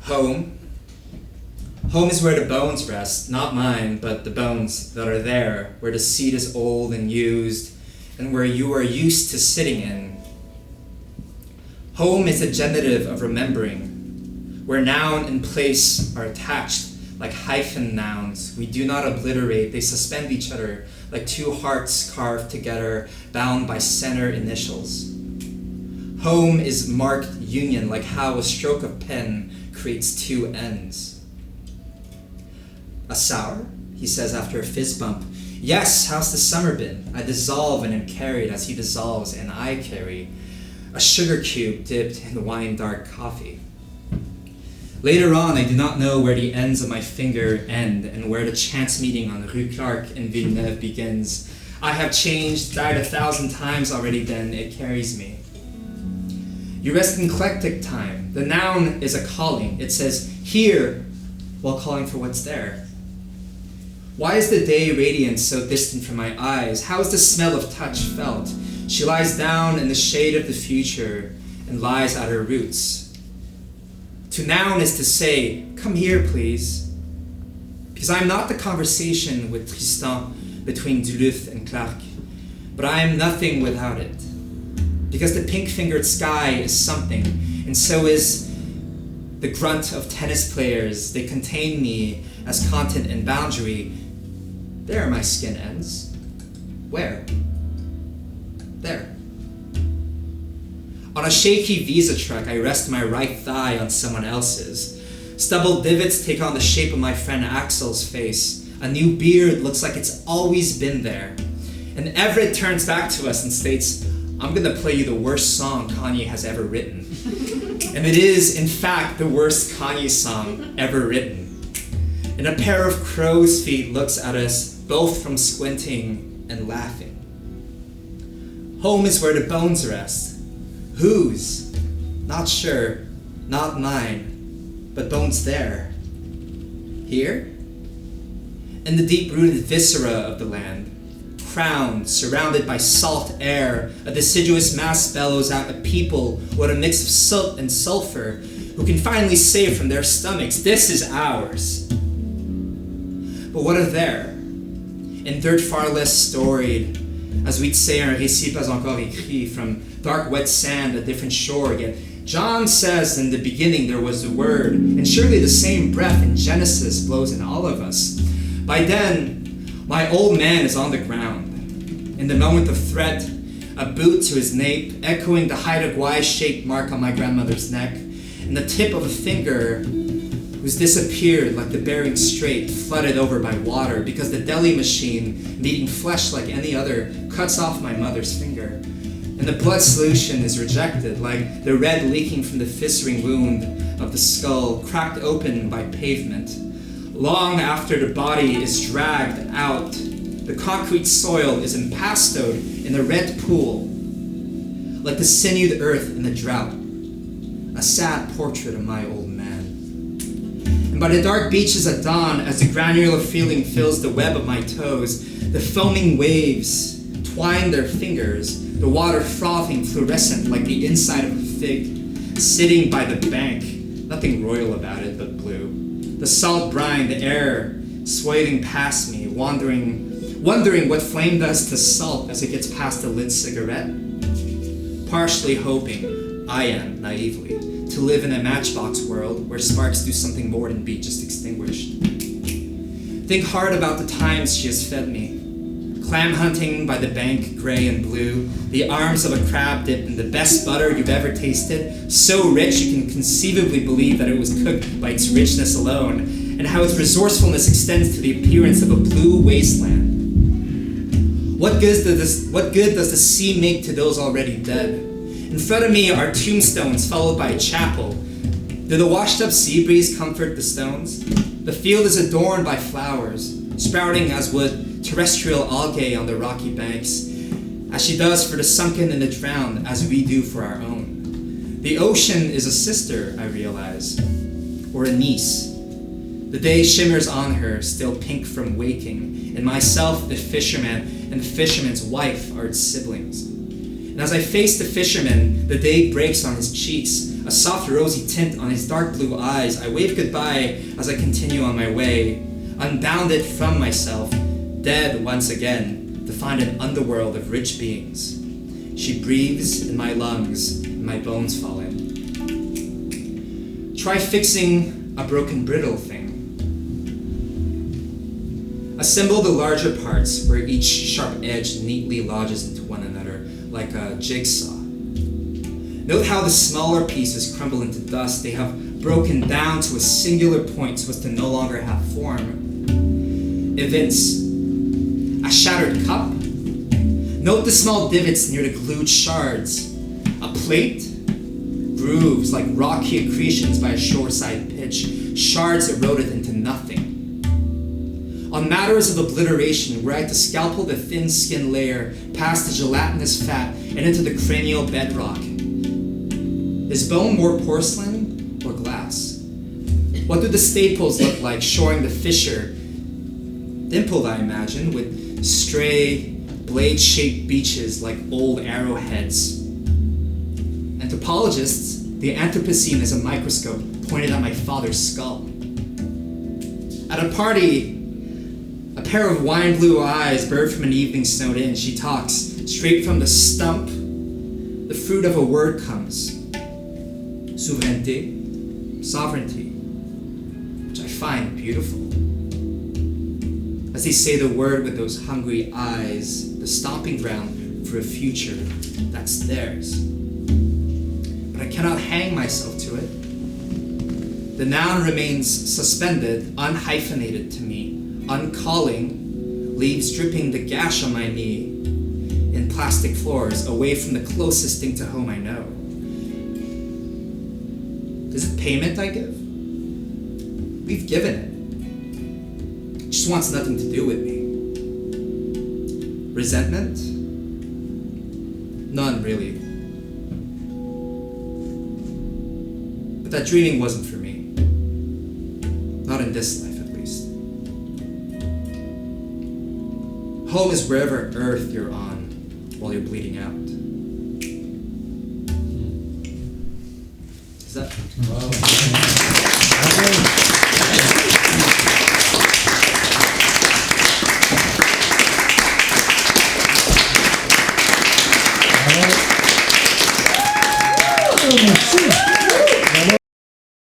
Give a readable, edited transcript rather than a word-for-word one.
Home. Home is where the bones rest, not mine, but the bones that are there, where the seat is old and used, and where you are used to sitting in. Home is the genitive of remembering, where noun and place are attached like hyphen nouns. We do not obliterate, they suspend each other like two hearts carved together, bound by center initials. Home is marked union, like how a stroke of pen creates two ends. A sour? He says after a fist bump. Yes, how's the summer been? I dissolve and am carried as he dissolves and I carry. A sugar cube dipped in wine dark coffee. Later on, I do not know where the ends of my finger end and where the chance meeting on Rue Clark in Villeneuve begins. I have changed, died 1,000 times already then, it carries me. You rest in eclectic time. The noun is a calling. It says, here, while calling for what's there. Why is the day radiance so distant from my eyes? How is the smell of touch felt? She lies down in the shade of the future and lies at her roots. To noun is to say, come here, please. Because I am not the conversation with Tristan between Duluth and Clark, but I am nothing without it. Because the pink-fingered sky is something, and so is the grunt of tennis players. They contain me as content and boundary. There my skin ends. Where? There. On a shaky Visa truck, I rest my right thigh on someone else's. Stubble divots take on the shape of my friend Axel's face. A new beard looks like it's always been there. And Everett turns back to us and states, I'm gonna play you the worst song Kanye has ever written. And it is, in fact, the worst Kanye song ever written. And a pair of crow's feet looks at us, both from squinting and laughing. Home is where the bones rest. Whose? Not sure, not mine, but bones there. Here? In the deep-rooted viscera of the land, crowned, surrounded by salt air, a deciduous mass bellows out a people with a mix of soot and sulfur who can finally say from their stomachs, this is ours. But what of there? In dirt far less storied, as we'd say un récit pas encore écrit, from dark wet sand, a different shore, yet John says in the beginning there was the word, and surely the same breath in Genesis blows in all of us. By then, my old man is on the ground. In the moment of threat, a boot to his nape, echoing the Haida Gwaii-shaped mark on my grandmother's neck, and the tip of a finger who's disappeared like the Bering Strait flooded over by water because the deli machine, needing flesh like any other, cuts off my mother's finger. And the blood solution is rejected like the red leaking from the fissuring wound of the skull, cracked open by pavement. Long after the body is dragged out, the concrete soil is empastoed in a red pool, like the sinewed earth in the drought. A sad portrait of my old man. And by the dark beaches at dawn, as the granular feeling fills the web of my toes, the foaming waves twine their fingers, the water frothing fluorescent like the inside of a fig, sitting by the bank, nothing royal about it but blue. The salt brine, the air swathing past me, wondering what flame does to salt as it gets past a lit cigarette. Partially hoping, I am, naively, to live in a matchbox world where sparks do something more than be just extinguished. Think hard about the times she has fed me. Clam hunting by the bank, gray and blue, the arms of a crab dipped in the best butter you've ever tasted, so rich you can conceivably believe that it was cooked by its richness alone, and how its resourcefulness extends to the appearance of a blue wasteland. What good does the sea make to those already dead? In front of me are tombstones followed by a chapel. Do the washed-up sea breeze comfort the stones? The field is adorned by flowers, sprouting as would terrestrial algae on the rocky banks, as she does for the sunken and the drowned, as we do for our own. The ocean is a sister, I realize, or a niece. The day shimmers on her, still pink from waking, and myself, the fisherman, and the fisherman's wife are its siblings. And as I face the fisherman, the day breaks on his cheeks, a soft rosy tint on his dark blue eyes. I wave goodbye as I continue on my way, unbounded from myself, dead once again, to find an underworld of rich beings. She breathes in my lungs, and my bones fall in. Try fixing a broken brittle thing. Assemble the larger parts where each sharp edge neatly lodges into one another like a jigsaw. Note how the smaller pieces crumble into dust. They have broken down to a singular point so as to no longer have form. Evince a shattered cup. Note the small divots near the glued shards. A plate. Grooves like rocky accretions by a shoreside pitch. Shards eroded into nothing. On matters of obliteration, were I to scalpel the thin skin layer past the gelatinous fat and into the cranial bedrock. Is bone more porcelain or glass? What do the staples look like shoring the fissure? Dimpled, I imagine, with stray, blade-shaped beaches like old arrowheads. Anthropologists, the Anthropocene is a microscope pointed at my father's skull. At a party, a pair of wine blue eyes bird from an evening snowed in. She talks. Straight from the stump, the fruit of a word comes. Souveraineté, sovereignty, which I find beautiful. As they say the word with those hungry eyes, the stomping ground for a future that's theirs. But I cannot hang myself to it. The noun remains suspended, unhyphenated to me. Uncalling, leaves dripping the gash on my knee in plastic floors, away from the closest thing to home I know. Is it payment I give? We've given it. It just wants nothing to do with me. Resentment? None, really. But that dreaming wasn't for me. Not in this life. Home is wherever earth you're on while you're bleeding out. Is that? Wow.